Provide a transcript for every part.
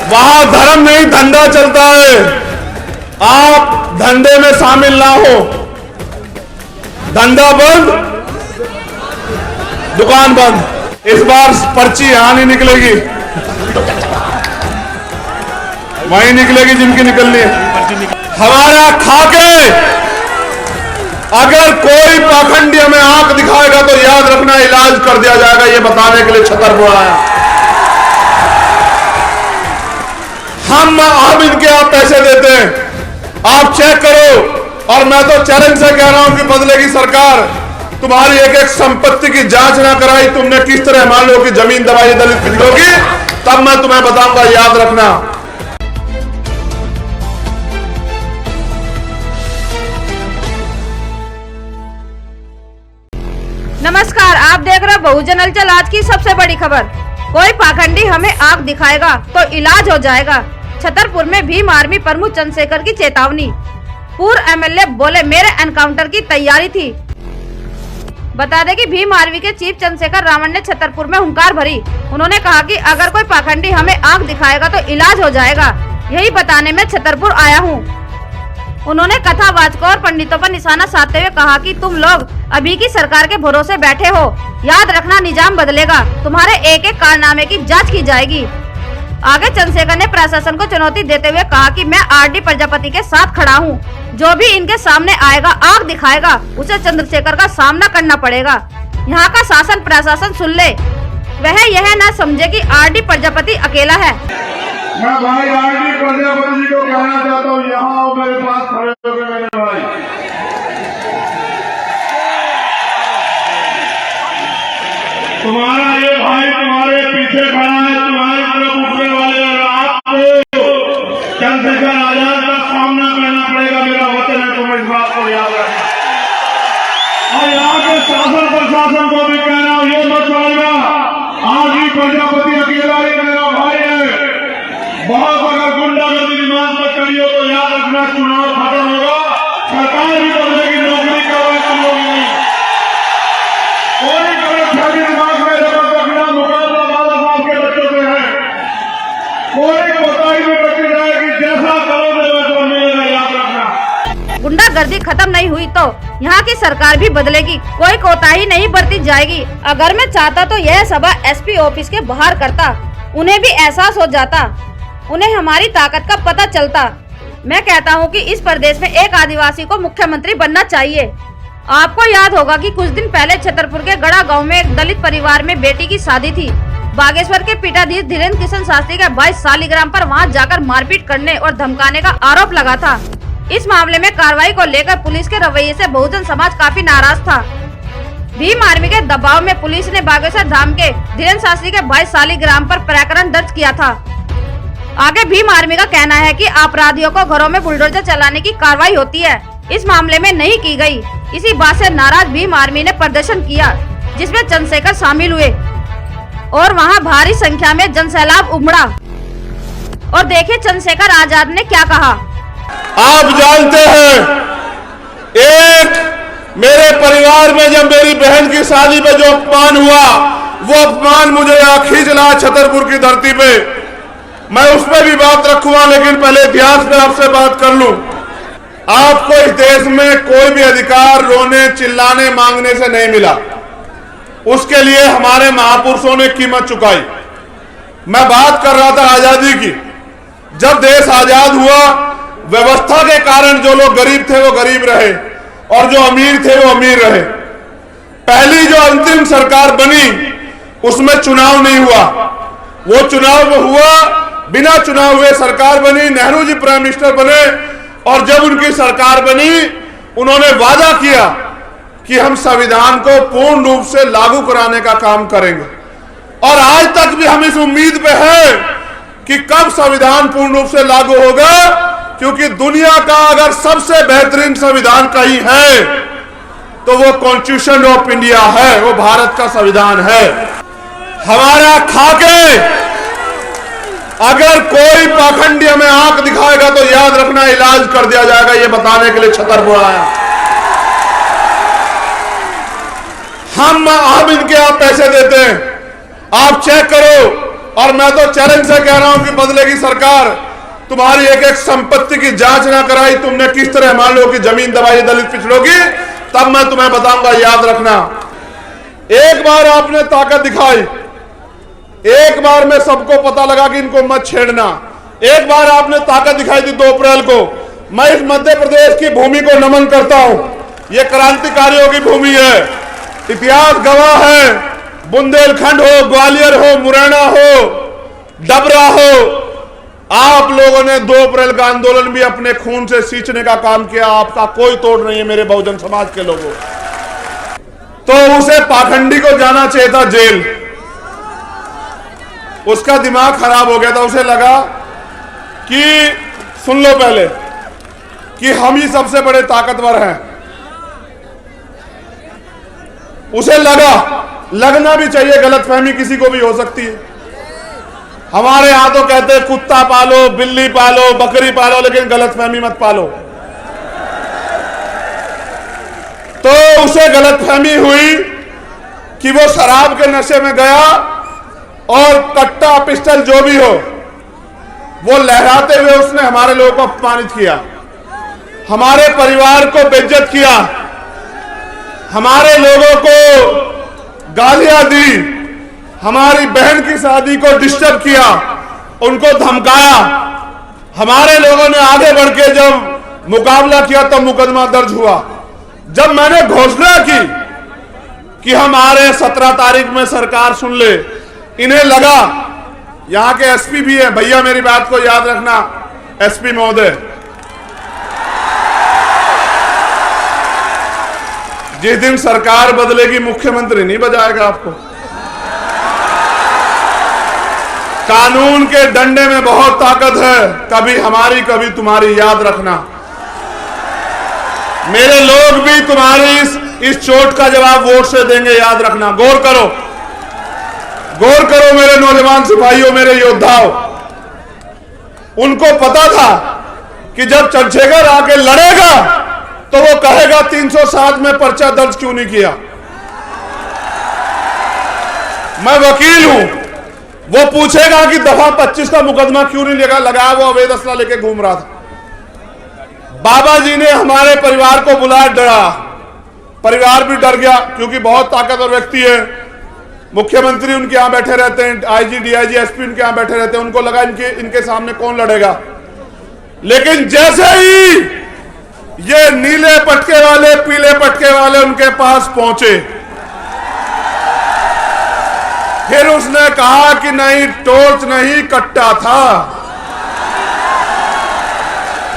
वहां धर्म नहीं धंधा चलता है। आप धंधे में शामिल ना हो। धंधा बंद, दुकान बंद। इस बार पर्ची यहां नहीं निकलेगी, वहीं निकलेगी जिनकी निकलनी है। हमारा खाके अगर कोई पाखंडी हमें आंख दिखाएगा तो याद रखना इलाज कर दिया जाएगा, ये बताने के लिए छतरपुर आया। हम इनके आप पैसे देते हैं, आप चेक करो। और मैं तो चैलेंज से कह रहा हूं कि बदलेगी सरकार। तुम्हारी एक एक संपत्ति की जांच ना कराई, तुमने किस तरह मान लो कि जमीन दबाई दलित पिछड़ों की, तब मैं तुम्हें बताऊंगा, याद रखना। नमस्कार, आप देख रहे बहुजन हलचल। आज की सबसे बड़ी खबर, कोई पाखंडी हमें आंख दिखाएगा तो इलाज हो जाएगा। छतरपुर में भीम आर्मी प्रमुख चंद्रशेखर की चेतावनी। पूर्व एमएलए बोले मेरे एनकाउंटर की तैयारी थी। बता दें कि भीम आर्मी के चीफ चंद्रशेखर रावण ने छतरपुर में हुंकार भरी। उन्होंने कहा कि अगर कोई पाखंडी हमें आंख दिखाएगा तो इलाज हो जाएगा, यही बताने में छतरपुर आया हूँ। उन्होंने कथावाचकों और पंडितों पर निशाना साधते हुए कहा कि तुम लोग अभी की सरकार के भरोसे बैठे हो, याद रखना निजाम बदलेगा, तुम्हारे एक एक कारनामे की जांच की जाएगी। आगे चंद्रशेखर ने प्रशासन को चुनौती देते हुए कहा कि मैं आरडी प्रजापति के साथ खड़ा हूं, जो भी इनके सामने आएगा आंख दिखाएगा उसे चंद्रशेखर का सामना करना पड़ेगा। यहाँ का शासन प्रशासन सुन ले, वह यह न समझे कि आरडी प्रजापति अकेला है। मैं भाई आरडी प्रजापति जी को कहना चाहता हूँ, यहाँ आओ मेरे पास खड़े होकर मेरे भाई। तुम्हारा ये भाई तुम्हारे पीछे खड़ा है, तुम्हारे तरफ उठने वाले, और आपको चंद्रशेखर आजाद का सामना करना पड़ेगा। मेरा वचन है, तुम इस बात को याद रखना। और यहाँ के शासन प्रशासन को भी कह रहा हूँ, ये मत समझना आरडी प्रजापति अकेला ही मेरा भाई है। बहुत अगर गुंडागर्दी की मांग मत करिए तो याद रखना चुनाव खत्म होगा, सरकार भी बदलेगी, नौकरी करवाई कम होगी। कोई परीक्षा की दिमाग में जब रखना मुकाबला बाबा साहब के बच्चों से है। कोई कोताही में बच्चे जाएगी, जैसा करोगे वैसा मिलेगा, याद रखना। गुंडागर्दी खत्म नहीं हुई तो यहाँ की सरकार भी बदलेगी, कोई कोताही नहीं बरती जाएगी। अगर मैं चाहता तो यह सभा एसपी ऑफिस के बाहर करता, उन्हें भी एहसास हो जाता, उन्हें हमारी ताकत का पता चलता। मैं कहता हूं कि इस प्रदेश में एक आदिवासी को मुख्यमंत्री बनना चाहिए। आपको याद होगा कि कुछ दिन पहले छतरपुर के गड़ा गांव में एक दलित परिवार में बेटी की शादी थी। बागेश्वर के पीठाधीश धीरेन्द्र किशन शास्त्री के 22 सालीग्राम पर वहां जाकर मारपीट करने और धमकाने का आरोप लगा था। इस मामले में कार्रवाई को लेकर पुलिस के रवैये से बहुजन समाज काफी नाराज था। भीम आर्मी के दबाव में पुलिस ने बागेश्वर धाम के धीरेन्द्र शास्त्री के 22 सालीग्राम पर प्रकरण दर्ज किया था। आगे भीम आर्मी का कहना है कि अपराधियों को घरों में बुलडोजर चलाने की कार्रवाई होती है, इस मामले में नहीं की गई। इसी बात से नाराज भीम आर्मी ने प्रदर्शन किया, जिसमें चंद्रशेखर शामिल हुए और वहां भारी संख्या में जनसैलाब उमड़ा। और देखिए चंद्रशेखर आजाद ने क्या कहा। आप जानते हैं, एक मेरे परिवार में जब मेरी बहन की शादी में जो अपमान हुआ, वो अपमान मुझे खींचना छतरपुर की धरती पे। मैं उस पर भी बात रखूंगा, लेकिन पहले इतिहास में आपसे बात कर लूं। आपको इस देश में कोई भी अधिकार रोने चिल्लाने मांगने से नहीं मिला, उसके लिए हमारे महापुरुषों ने कीमत चुकाई। मैं बात कर रहा था आजादी की। जब देश आजाद हुआ, व्यवस्था के कारण जो लोग गरीब थे वो गरीब रहे और जो अमीर थे वो अमीर रहे। पहली जो अंतिम सरकार बनी उसमें चुनाव नहीं हुआ, वो चुनाव हुआ बिना चुनाव हुए सरकार बनी। नेहरू जी प्राइम मिनिस्टर बने और जब उनकी सरकार बनी उन्होंने वादा किया कि हम संविधान को पूर्ण रूप से लागू कराने का काम करेंगे। और आज तक भी हम इस उम्मीद पे है कि कब संविधान पूर्ण रूप से लागू होगा, क्योंकि दुनिया का अगर सबसे बेहतरीन संविधान कहीं है तो वो कॉन्स्टिट्यूशन ऑफ इंडिया है, वो भारत का संविधान है। हमारा खाके अगर कोई पाखंडी हमें आंख दिखाएगा तो याद रखना इलाज कर दिया जाएगा, ये बताने के लिए छतरपुर आया। हम इनके आप पैसे देते हैं, आप चेक करो। और मैं तो चैलेंज से कह रहा हूं कि बदलेगी सरकार। तुम्हारी एक एक संपत्ति की जांच ना कराई, तुमने किस तरह मान लो कि जमीन दबाई दलित पिछड़ों की, तब मैं तुम्हें बताऊंगा, याद रखना। एक बार आपने ताकत दिखाई, एक बार में सबको पता लगा कि इनको मत छेड़ना। एक बार आपने ताकत दिखाई थी 2 अप्रैल को। मैं इस मध्य प्रदेश की भूमि को नमन करता हूं। यह क्रांतिकारियों की भूमि है, इतिहास गवाह है। बुंदेलखंड हो, ग्वालियर हो, मुरैना हो, डबरा हो, आप लोगों ने 2 अप्रैल का आंदोलन भी अपने खून से सींचने का काम किया। आपका कोई तोड़ नहीं है मेरे बहुजन समाज के लोगों। तो उसे पाखंडी को जाना चाहिए था जेल। उसका दिमाग खराब हो गया था। उसे लगा कि सुन लो पहले कि हम ही सबसे बड़े ताकतवर हैं। उसे लगना भी चाहिए, गलतफहमी किसी को भी हो सकती है। हमारे यहां तो कहते हैं कुत्ता पालो, बिल्ली पालो, बकरी पालो, लेकिन गलतफहमी मत पालो। तो उसे गलतफहमी हुई कि वो शराब के नशे में गया और कट्टा पिस्टल जो भी हो वो लहराते हुए उसने हमारे लोगों को अपमानित किया, हमारे परिवार को बेइज्जत किया, हमारे लोगों को गालियां दी, हमारी बहन की शादी को डिस्टर्ब किया, उनको धमकाया। हमारे लोगों ने आगे बढ़ के जब मुकाबला किया तो मुकदमा दर्ज हुआ। जब मैंने घोषणा की कि हम आ रहे 17 तारीख में सरकार सुन ले, इन्हें लगा, यहां के एसपी भी हैं, भैया मेरी बात को याद रखना, एसपी महोदय, जिस दिन सरकार बदलेगी मुख्यमंत्री नहीं बजाएगा आपको। कानून के डंडे में बहुत ताकत है, कभी हमारी कभी तुम्हारी, याद रखना। मेरे लोग भी तुम्हारी इस चोट का जवाब वोट से देंगे, याद रखना। गौर करो मेरे नौजवान सिपाहियों, मेरे योद्धाओं। उनको पता था कि जब चंद्रशेखर आके लड़ेगा तो वो कहेगा 307 में पर्चा दर्ज क्यों नहीं किया। मैं वकील हूं, वो पूछेगा कि दफा 25 का मुकदमा क्यों नहीं लगाया, वो अवैध असला लेके घूम रहा था। बाबा जी ने हमारे परिवार को बुलाया, डरा, परिवार भी डर गया क्योंकि बहुत ताकतवर व्यक्ति है। मुख्यमंत्री उनके यहां बैठे रहते हैं, आईजी डीआईजी एसपी उनके यहां बैठे रहते हैं। उनको लगा इनके सामने कौन लड़ेगा। लेकिन जैसे ही ये नीले पटके वाले, पीले पटके वाले उनके पास पहुंचे, फिर उसने कहा कि नहीं, टॉर्च नहीं कट्टा था।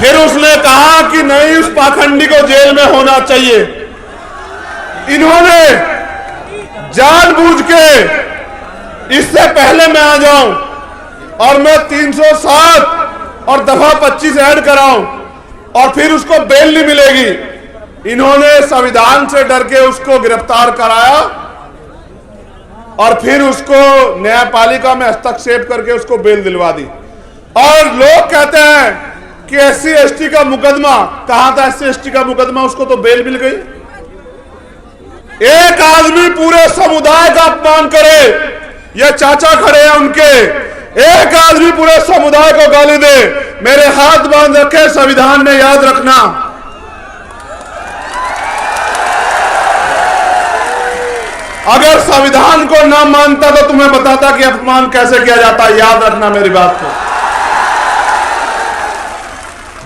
फिर उसने कहा कि नहीं, उस पाखंडी को जेल में होना चाहिए। इन्होंने जानबूझ के, इससे पहले मैं आ जाऊं और मैं 307 और दफा 25 ऐड कराऊं और फिर उसको बेल नहीं मिलेगी, इन्होंने संविधान से डर के उसको गिरफ्तार कराया और फिर उसको न्यायपालिका में हस्तक्षेप करके उसको बेल दिलवा दी। और लोग कहते हैं कि एससी एसटी का मुकदमा, कहां था एससी एसटी का मुकदमा, उसको तो बेल मिल गई। एक आदमी पूरे समुदाय का अपमान करे, ये चाचा खड़े हैं उनके, एक आदमी पूरे समुदाय को गाली दे, मेरे हाथ बांध रखे संविधान ने, याद रखना। अगर संविधान को ना मानता तो तुम्हें बताता कि अपमान कैसे किया जाता है, याद रखना मेरी बात को।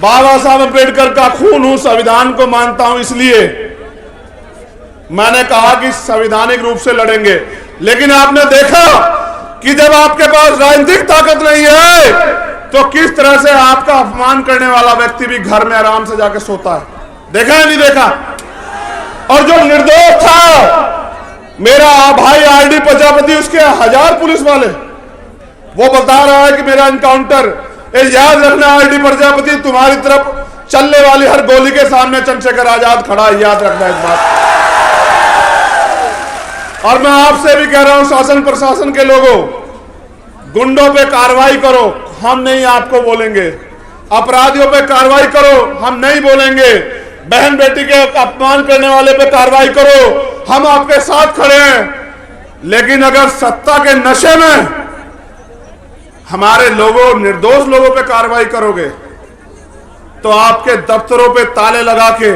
बाबा साहब अम्बेडकर का खून हूं, संविधान को मानता हूं, इसलिए मैंने कहा कि संवैधानिक रूप से लड़ेंगे। लेकिन आपने देखा कि जब आपके पास राजनीतिक ताकत नहीं है तो किस तरह से आपका अपमान करने वाला व्यक्ति भी घर में आराम से जाके सोता है। देखा है नहीं देखा? और जो निर्दोष था मेरा भाई आरडी प्रजापति, उसके 1000 पुलिस वाले, वो बता रहा है कि मेरा एनकाउंटर, याद रखना आरडी प्रजापति, तुम्हारी तरफ चलने वाली हर गोली के सामने चंद्रशेखर आजाद खड़ा है, याद रखना इस बात। और मैं आपसे भी कह रहा हूं, शासन प्रशासन के लोगों, गुंडों पे कार्रवाई करो, हम नहीं आपको बोलेंगे। अपराधियों पे कार्रवाई करो, हम नहीं बोलेंगे। बहन बेटी के अपमान करने वाले पे कार्रवाई करो, हम आपके साथ खड़े हैं। लेकिन अगर सत्ता के नशे में हमारे लोगों, निर्दोष लोगों पे कार्रवाई करोगे तो आपके दफ्तरों पे ताले लगा के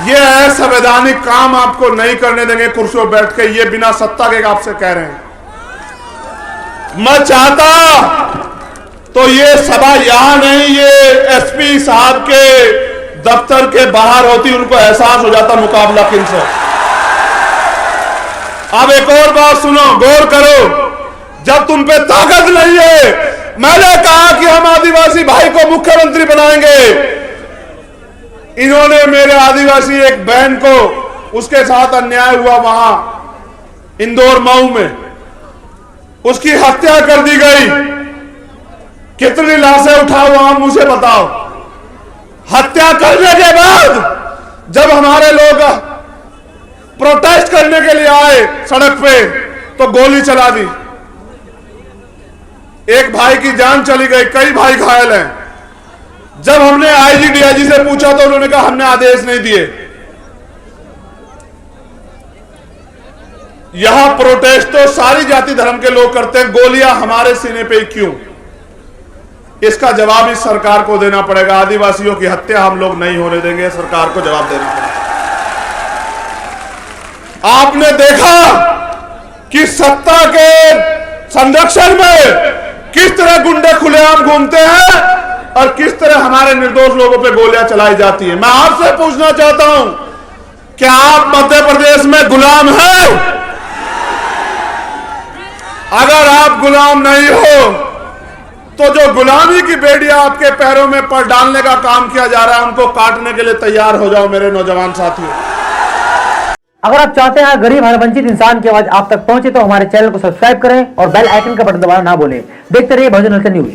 ये असंवैधानिक काम आपको नहीं करने देंगे कुर्सियों बैठ के। ये बिना सत्ता के आपसे कह रहे हैं। मैं चाहता तो ये सभा यहां नहीं, ये एसपी साहब के दफ्तर के बाहर होती, उनको एहसास हो जाता मुकाबला किनसे। अब एक और बात सुनो, गौर करो। जब तुम पे ताकत नहीं है, मैंने कहा कि हम आदिवासी भाई को मुख्यमंत्री बनाएंगे। इन्होंने मेरे आदिवासी एक बहन को, उसके साथ अन्याय हुआ वहां इंदौर मऊ में, उसकी हत्या कर दी गई। कितनी लाशें उठाओ वहां, मुझे बताओ। हत्या करने के बाद जब हमारे लोग प्रोटेस्ट करने के लिए आए सड़क पे तो गोली चला दी। एक भाई की जान चली गई, कई भाई घायल हैं। जब हमने आईजी डीआईजी से पूछा तो उन्होंने कहा हमने आदेश नहीं दिए। यहां प्रोटेस्ट तो सारी जाति धर्म के लोग करते हैं, गोलियां हमारे सीने पे ही क्यों? इसका जवाब इस सरकार को देना पड़ेगा। आदिवासियों की हत्या हम लोग नहीं होने देंगे, सरकार को जवाब देना पड़ेगा। आपने देखा कि सत्ता के संरक्षण में किस तरह गुंडे खुलेआम घूमते हैं और किस तरह हमारे निर्दोष लोगों पे गोलियां चलाई जाती है। मैं आपसे पूछना चाहता हूं, क्या आप मध्य प्रदेश में गुलाम हैं? अगर आप गुलाम नहीं हो तो जो गुलामी की बेड़ियां आपके पैरों में पर डालने का काम किया जा रहा है, उनको काटने के लिए तैयार हो जाओ मेरे नौजवान साथियों। अगर आप चाहते हैं गरीब हर वंचित इंसान की आवाज आप तक पहुंचे तो हमारे चैनल को सब्सक्राइब करें और बेल आइकन का बटन दबाना ना भूलें। देखते रहिए बहुजन हलचल न्यूज।